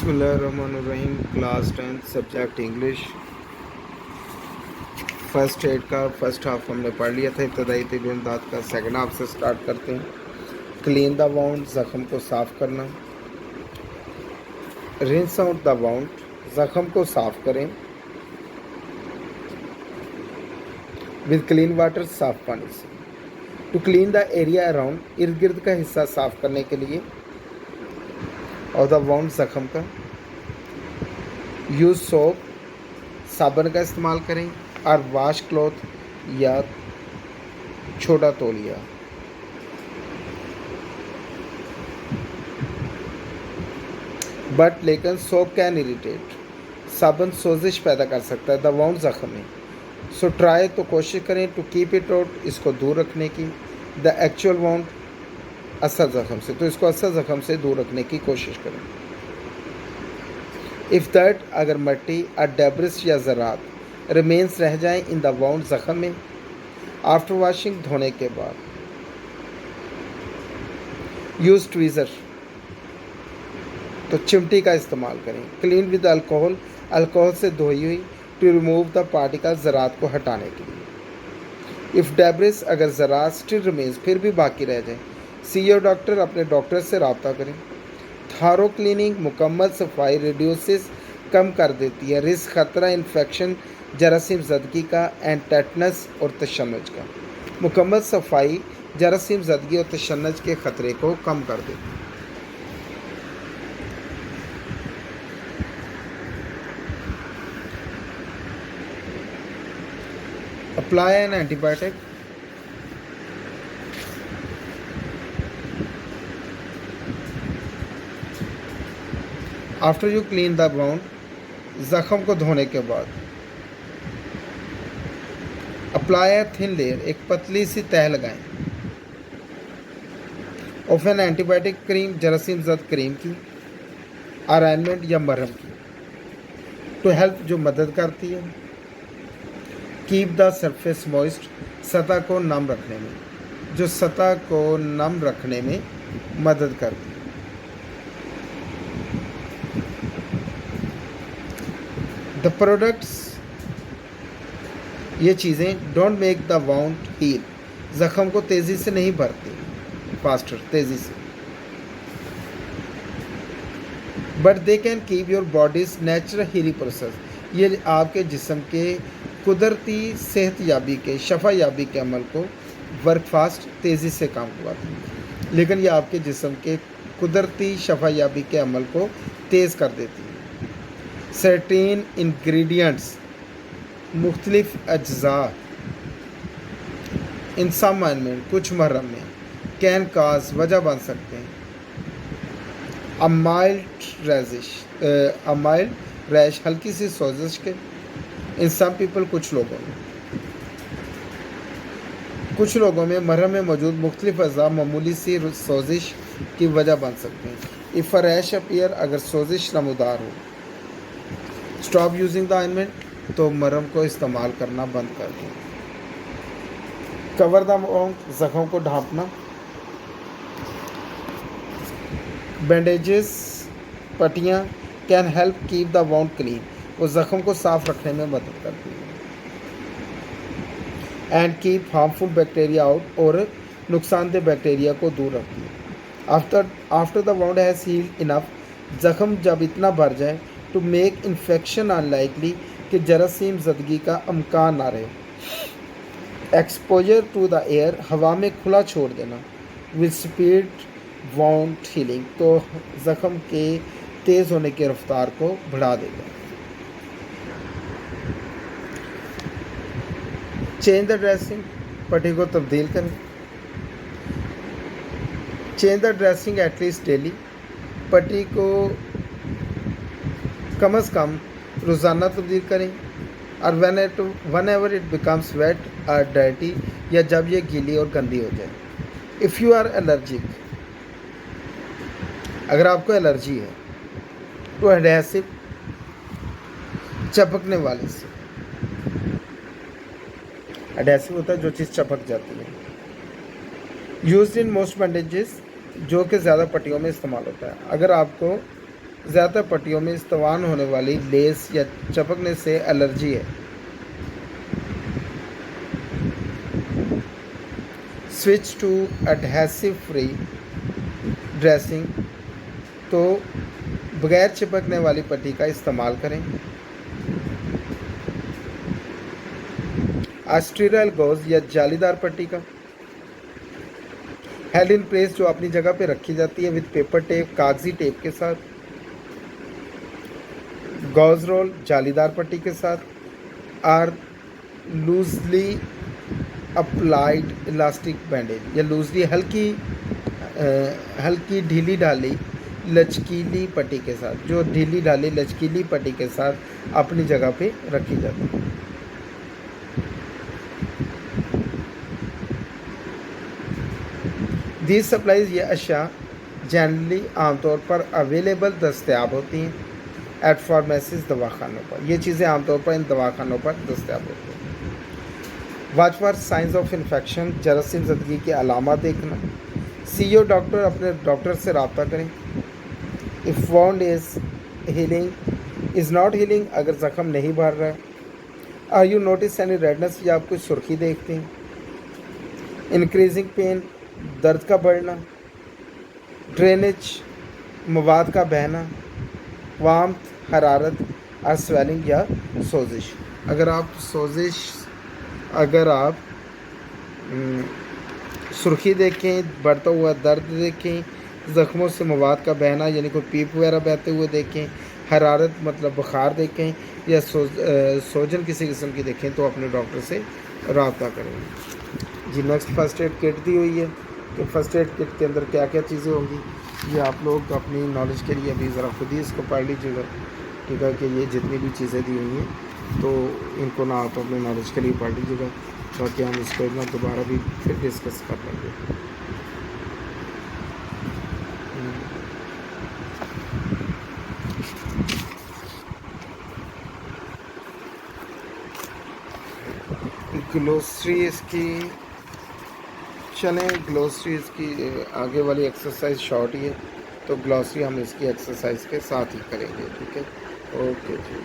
बिस्मिल्लाहिर्रहमानिर्रहीम। Class 10 subject English first aid का first half हमने पढ़ लिया था। इब्तदाई तिब्बी इमदाद का सेकंड हाफ से स्टार्ट करते हैं। क्लीन द वाउंड, ज़ख़म को साफ़ करना। रिंस आउट द वाउंड, ज़ख़म को साफ़ करें विद क्लीन वाटर, साफ़ पानी से। To clean the area around, इर्द गिर्द का हिस्सा साफ़ करने के लिए, और द वाउंड, ज़ख़म का। यूज़ सोप, साबुन का इस्तेमाल करें, और वाश क्लॉथ या छोटा तौलिया। बट लेकिन सोप कैन इरिटेट, साबुन सोजिश पैदा कर सकता है। द वाउंड, ज़ख़म है। सो ट्राई, तो कोशिश करें, टू कीप इट आउट, इसको दूर रखने की। द एक्चुअल वाउंड, असल ज़ख़म से, तो इसको असल ज़ख़म से दूर रखने की कोशिश करें। इफ़ दैट, अगर मट्टी, अ डेब्रिस या ज़रात रिमेंस रह जाएं इन द वाउंड, ज़ख़म में, आफ्टर वॉशिंग, धोने के बाद। यूज़ ट्वीज़र, तो चिमटी का इस्तेमाल करें। क्लीन विद अल्कोहल, अल्कोहल से धोई हुई, टू रिमूव द पार्टिकल, ज़रात को हटाने के लिए। इफ़ डेब्रिस, अगर ज़रात स्टिल रिमेंस, फिर भी बाकी रह जाए, सी योर डॉक्टर, अपने डॉक्टर से रब्ता करें। थारो क्लीनिंग, मुकम्मल सफाई, रिड्यूसेस, कम कर देती है, रिस्क, खतरा, इन्फेक्शन, जरासीम ज़दगी का, एंड टेटनस, और तशन्नुज का। मुकम्मल सफाई जरासीम ज़दगी और तशन्नुज के ख़तरे को कम कर देती है। Apply an antibiotic, after you clean the wound, ज़ख़म को धोने के बाद। अप्लाई ए थिन लेयर, एक पतली सी तह लगाएं, ऑफ एन एंटीबायोटिक क्रीम, जरासीम ज़द क्रीम की, और ऑइंटमेंट या मरहम की, टू हेल्प, जो मदद करती है। कीप द सरफेस मॉइस्ट, सतह को नम रखने में, जो सतह को नम रखने में मदद करती है। द प्रोडक्ट्स, ये चीज़ें, don't make the wound heal, ज़ख़म को तेज़ी से नहीं भरती, फास्टर, तेज़ी से। But they can keep your body's natural healing process, ये आपके जिस्म के कुदरती सेहत याबी के, शफा याबी के अमल को वर्क फास्ट, तेज़ी से काम करवाती है। लेकिन ये आपके जिस्म के कुदरती शफा याबी के अमल को तेज़ कर देती है। सर्टेन इंग्रेडिएंट्स, मुख्तलिफ अज्जा, इन सम ऑइंटमेंट, कुछ मरहम में, कैन काज, वजह बन सकते हैं, अ माइल्ड रैश, हल्की सी सोजिश के। इन सम पीपल, कुछ लोगों में मरहम में मौजूद मुख्तलिफ अज़ा मामूली सी सोजिश की वजह बन सकते हैं। इफ़ अ रैश अपीयर, अगर सोजिश नमूदार हो। स्टॉप यूजिंग द ऑइंटमेंट, तो मरहम को इस्तेमाल करना बंद कर दें। कवर द वाउंड, ज़ख़म को ढांपना। बैंडेजेस, पट्टियाँ, can help keep the wound clean, वो ज़ख़म को साफ रखने में मदद करती है। And keep harmful bacteria out, और नुकसानदेह बैक्टीरिया को दूर रखती है। After the wound has healed enough, ज़ख़म जब इतना भर जाए, टू मेक इन्फेक्शन अनलाइकली, कि जरासीम ज़दगी का अमकान ना रहे। एक्सपोजर टू द एयर, हवा में खुला छोड़ देना, विल स्पीड वाउंड हीलिंग, तो ज़ख़म के तेज़ होने की रफ्तार को बढ़ा देगा। चेंज द ड्रेसिंग, पट्टी को तब्दील करें। Change the dressing at least daily, पट्टी को कम अज़ कम रोज़ाना तब्दील करें। और whenever it becomes wet और डर्टी, या जब ये गीली और गंदी हो जाए। इफ़ यू आर एलर्जिक, अगर आपको एलर्जी है, तो एडहेसिव, चपकने वाले से। एडहेसिव होता है जो चीज़ चपक जाती है। यूज्ड इन मोस्ट बैंडेजेस, जो कि ज़्यादा पट्टियों में इस्तेमाल होता है। अगर आपको ज़्यादातर पट्टियों में इस्तेमाल होने वाली लेस या चपकने से एलर्जी है। Switch to adhesive free dressing, तो बगैर चिपकने वाली पट्टी का इस्तेमाल करें। अस्ट्रिरल गॉज या जालीदार पट्टी का हेल्ड इन प्लेस, जो अपनी जगह पे रखी जाती है विद पेपर टेप, कागजी टेप के साथ। गॉज रोल जालीदार पट्टी के साथ। Or loosely applied elastic bandage, या लूजली हल्की ढीली ढाली लचकीली पट्टी के साथ, जो ढीली ढाली लचकीली पट्टी के साथ अपनी जगह पे रखी जाती है। दीज सप्लाईज, ये अशिया जनरली आमतौर पर अवेलेबल दस्तयाब होती हैं एट फार्मेसीज, दवाखानों पर। ये चीज़ें आमतौर पर इन दवाखानों पर दस्तयाब होती हैं। Watch for signs of infection, जरासीम ज़दगी की अलामत देखना। सी योर डॉक्टर, अपने डॉक्टर से रब्ता करें। If wound is not healing, अगर ज़ख़म नहीं भर रहा है। Are you notice any redness, या आप कुछ सुर्खी देखते हैं। इंक्रीजिंग पेन, दर्द का बढ़ना। ड्रेनेज, मवाद का बहना। वार्मथ, हरारत। और स्वेलिंग या सोजिश, अगर आप सुर्खी देखें, बढ़ता हुआ दर्द देखें, ज़ख्मों से मवाद का बहना यानी कोई पीप वगैरह बहते हुए देखें, हरारत मतलब बुखार देखें, या सोजन किसी किस्म की देखें, तो अपने डॉक्टर से रब्ता करें। जी नेक्स्ट फर्स्ट एड किट दी हुई है कि फ़र्स्ट एड किट के अंदर क्या क्या चीज़ें होंगी, ये आप लोग अपनी नॉलेज के लिए अभी ज़रा खुद ही इसको पढ़ लीजिएगा, ठीक है। कि ये जितनी भी चीज़ें दी हुई हैं तो इनको ना आप अपने नॉलेज के लिए पढ़ लीजिएगा, ताकि हम इसको एक बार दोबारा भी फिर डिस्कस कर लेंगे। ग्लोसरी इसकी चलें, ग्लोसरी इसकी आगे वाली एक्सरसाइज शॉर्ट ही है, तो ग्लोसरी हम इसकी एक्सरसाइज के साथ ही करेंगे, ठीक है। ओके जी।